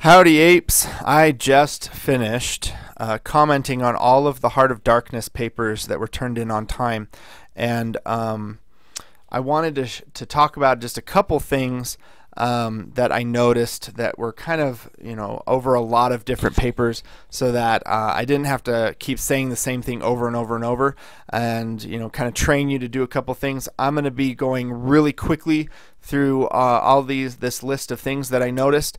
Howdy apes, I just finished commenting on all of the Heart of Darkness papers that were turned in on time, and I wanted to talk about just a couple things that I noticed that were kind of, over a lot of different papers, so that I didn't have to keep saying the same thing over and over and over, and kind of train you to do a couple things. I'm going to be going really quickly through this list of things that I noticed.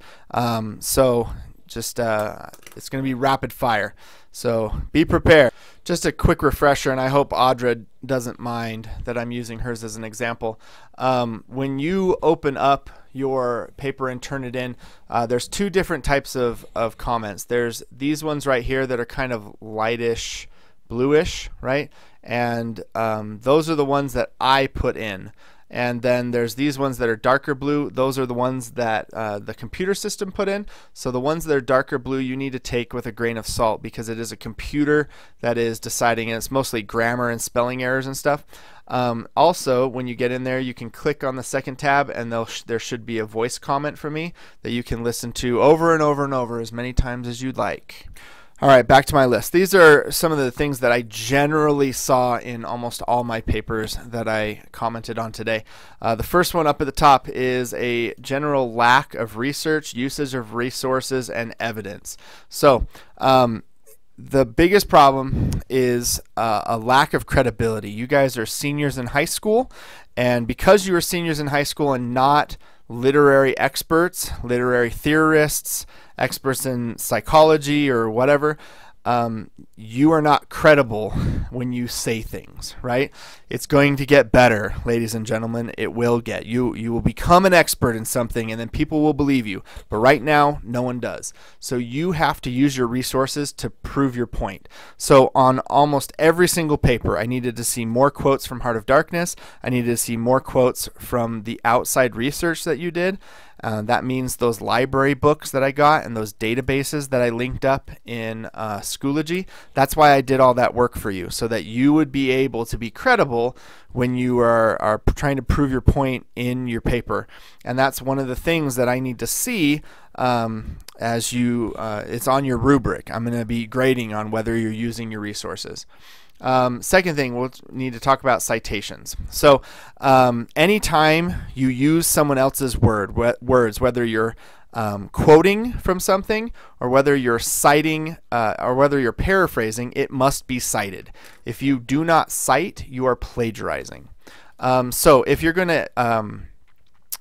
So just it's going to be rapid fire. So be prepared. Just a quick refresher, and I hope Audra doesn't mind that I'm using hers as an example. When you open up your paper and turn it in, there's two different types of comments. There's these ones right here that are kind of lightish bluish, right? And those are the ones that I put in. And then there's these ones that are darker blue. Those are the ones that the computer system put in. So the ones that are darker blue you need to take with a grain of salt, because it is a computer that is deciding, and it's mostly grammar and spelling errors and stuff. Also, when you get in there, you can click on the second tab, and there should be a voice comment from me that you can listen to over and over and over as many times as you'd like. All right, back to my list. These are some of the things that I generally saw in almost all my papers that I commented on today. The first one up at the top is a general lack of research, usage of resources, and evidence. So the biggest problem is a lack of credibility. You guys are seniors in high school, and because you are seniors in high school and not literary experts, literary theorists, experts in psychology or whatever, you are not credible when you say things, right? It's going to get better, ladies and gentlemen. It will get. You will become an expert in something, and then people will believe you. But right now, no one does. So you have to use your resources to prove your point. So on almost every single paper, I needed to see more quotes from Heart of Darkness. I needed to see more quotes from the outside research that you did. That means those library books that I got and those databases that I linked up in Schoology. That's why I did all that work for you, so that you would be able to be credible when you are trying to prove your point in your paper. And that's one of the things that I need to see as it's on your rubric. I'm going to be grading on whether you're using your resources. Second thing, we'll need to talk about citations. So anytime you use someone else's words, whether you're quoting from something or whether you're citing or whether you're paraphrasing, it must be cited. If you do not cite, you are plagiarizing. So if you're going to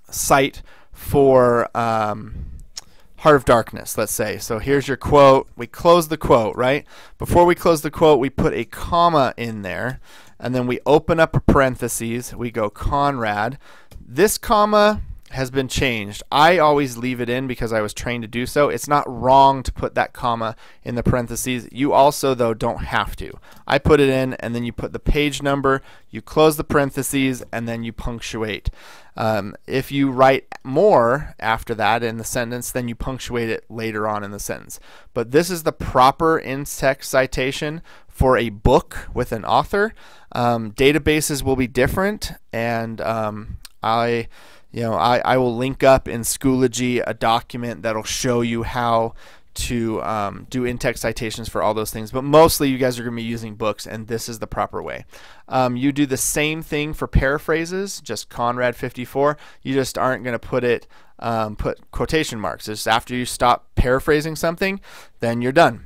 cite for Heart of Darkness, let's say. So here's your quote. We close the quote, right? Before we close the quote, we put a comma in there, and then we open up a parentheses. We go Conrad. This comma has been changed. I always leave it in because I was trained to do so. It's not wrong to put that comma in the parentheses. You also, though, don't have to. I put it in, and then you put the page number, you close the parentheses, and then you punctuate. If you write more after that in the sentence, then you punctuate it later on in the sentence. But this is the proper in-text citation for a book with an author. Databases will be different, and I will link up in Schoology a document that'll show you how to do in-text citations for all those things. But mostly you guys are going to be using books, and this is the proper way. You do the same thing for paraphrases, just Conrad 54. You just aren't going to put quotation marks. Just after you stop paraphrasing something, then you're done.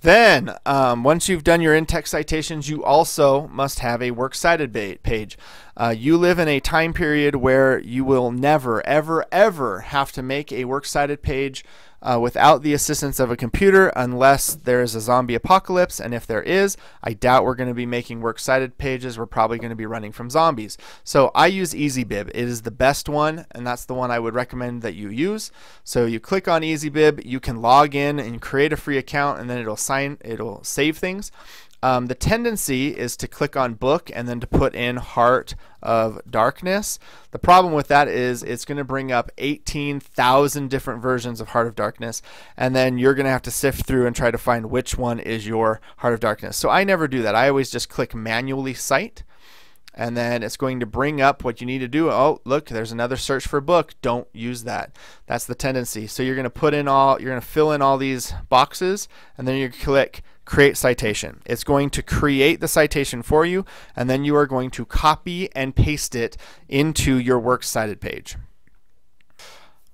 Then, once you've done your in-text citations, you also must have a works cited page. You live in a time period where you will never, ever, ever have to make a works cited page without the assistance of a computer, unless there is a zombie apocalypse. And if there is, I doubt we're going to be making works cited pages. We're probably going to be running from zombies. So I use EasyBib. It is the best one, and that's the one I would recommend that you use. So you click on EasyBib, you can log in and create a free account, and then it'll save things. The tendency is to click on book and then to put in Heart of Darkness. The problem with that is it's going to bring up 18,000 different versions of Heart of Darkness, and then you're going to have to sift through and try to find which one is your Heart of Darkness. So I never do that. I always just click manually cite, and then it's going to bring up what you need to do. Oh, look, there's another search for book. Don't use that. That's the tendency. So you're going to fill in all these boxes, and then you click Create Citation. It's going to create the citation for you, and then you are going to copy and paste it into your Works Cited page.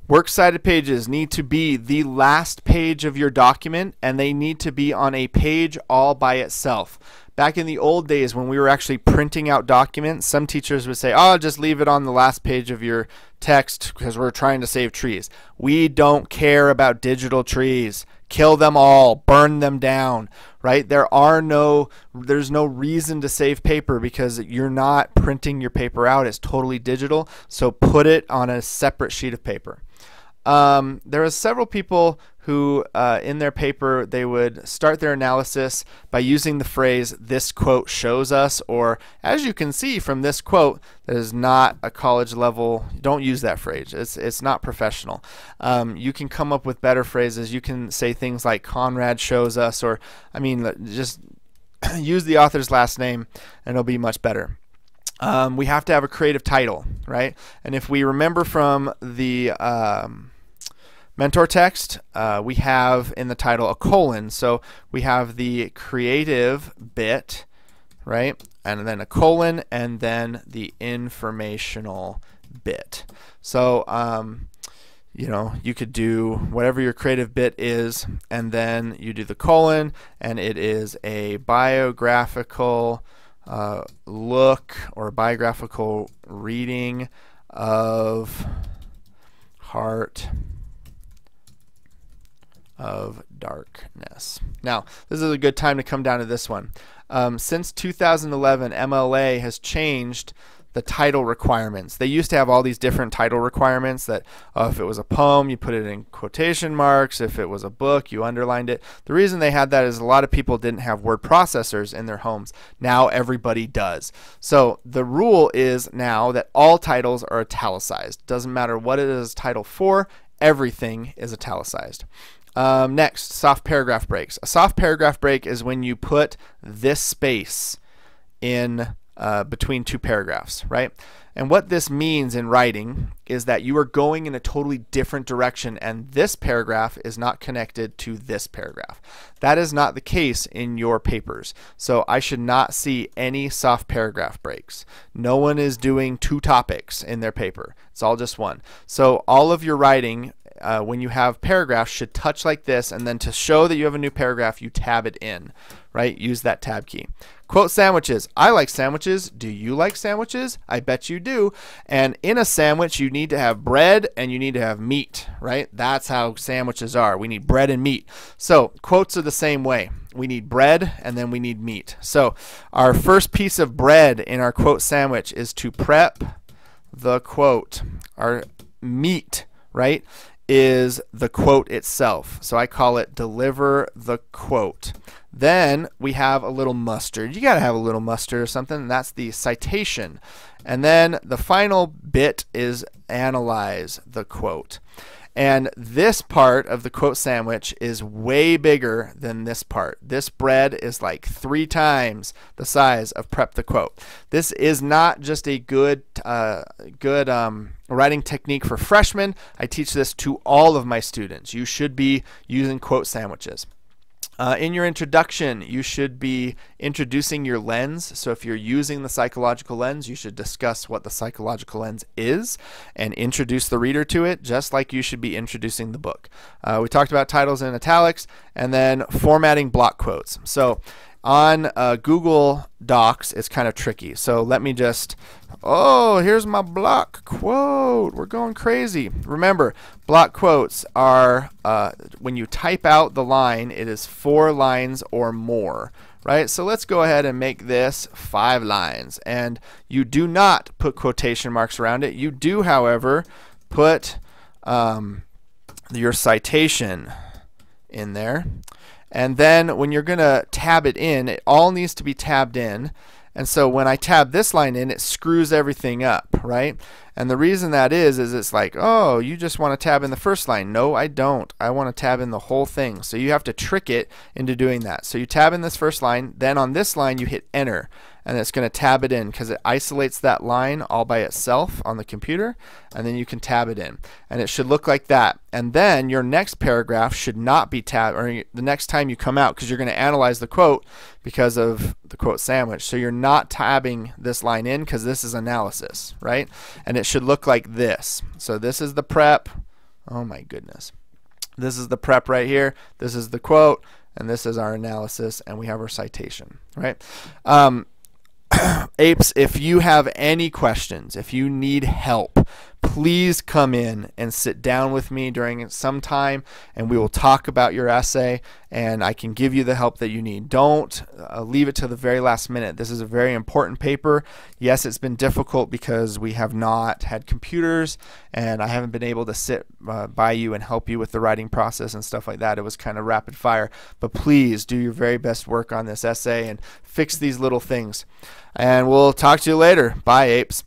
Works Cited pages need to be the last page of your document, and they need to be on a page all by itself. Back in the old days when we were actually printing out documents, some teachers would say, oh, just leave it on the last page of your text because we're trying to save trees. We don't care about digital trees. Kill them all, burn them down, right? There's no reason to save paper because you're not printing your paper out. It's totally digital, so put it on a separate sheet of paper. There are several people who in their paper they would start their analysis by using the phrase "this quote shows us," or as you can see from this quote, that is not a college level. Don't use that phrase. It's not professional. You can come up with better phrases. You can say things like Conrad shows us, or I mean just use the author's last name and it'll be much better. We have to have a creative title, right? And if we remember from the mentor text, we have in the title a colon. So we have the creative bit, right? And then a colon, and then the informational bit. So you know, you could do whatever your creative bit is, and then you do the colon, and it is a biographical look or biographical reading of Heart of Darkness. Now, this is a good time to come down to this one. Since 2011, MLA has changed the title requirements. They used to have all these different title requirements that if it was a poem, you put it in quotation marks. If it was a book, you underlined it. The reason they had that is a lot of people didn't have word processors in their homes. Now everybody does. So the rule is now that all titles are italicized. Doesn't matter what it is title for, everything is italicized. Next, soft paragraph breaks. A soft paragraph break is when you put this space in between two paragraphs, right? And what this means in writing is that you are going in a totally different direction, and this paragraph is not connected to this paragraph. That is not the case in your papers. So I should not see any soft paragraph breaks. No one is doing two topics in their paper. It's all just one. So all of your writing, when you have paragraphs, should touch like this, and then to show that you have a new paragraph, you tab it in, right? Use that tab key. Quote sandwiches. I like sandwiches. Do you like sandwiches? I bet you do. And in a sandwich, you need to have bread and you need to have meat, right? That's how sandwiches are. We need bread and meat. So quotes are the same way. We need bread and then we need meat. So our first piece of bread in our quote sandwich is to prep the quote. Our meat, right, is the quote itself. So I call it deliver the quote. Then we have a little mustard. You got to have a little mustard or something, and that's the citation. And then the final bit is analyze the quote. And this part of the quote sandwich is way bigger than this part. This bread is like 3 times the size of prep the quote. This is not just a good writing technique for freshmen. I teach this to all of my students. You should be using quote sandwiches. In your introduction, you should be introducing your lens. So if you're using the psychological lens, you should discuss what the psychological lens is and introduce the reader to it, just like you should be introducing the book. We talked about titles in italics, and then formatting block quotes. So on Google Docs, it's kind of tricky. So let me just, oh, here's my block quote. We're going crazy. Remember, block quotes are, when you type out the line, it is 4 lines or more, right? So let's go ahead and make this 5 lines. And you do not put quotation marks around it. You do, however, put your citation in there. And then when you're going to tab it in, it all needs to be tabbed in. And so when I tab this line in, it screws everything up, right? And the reason that is it's like, oh, you just want to tab in the first line. No, I don't. I want to tab in the whole thing. So you have to trick it into doing that. So you tab in this first line, then on this line you hit enter. and it's going to tab it in because it isolates that line all by itself on the computer, and then you can tab it in. And it should look like that. And then your next paragraph should not be tabbed, or the next time you come out, because you're going to analyze the quote because of the quote sandwich. So you're not tabbing this line in because this is analysis, right? And it should look like this. So this is the prep. Oh my goodness. This is the prep right here. This is the quote, and this is our analysis, and we have our citation, right? Apes, if you have any questions, if you need help, please come in and sit down with me during some time, and we will talk about your essay, and I can give you the help that you need. Don't leave it to the very last minute. This is a very important paper. Yes, it's been difficult because we have not had computers, and I haven't been able to sit by you and help you with the writing process and stuff like that. It was kind of rapid fire. But please do your very best work on this essay and fix these little things. And we'll talk to you later. Bye, apes.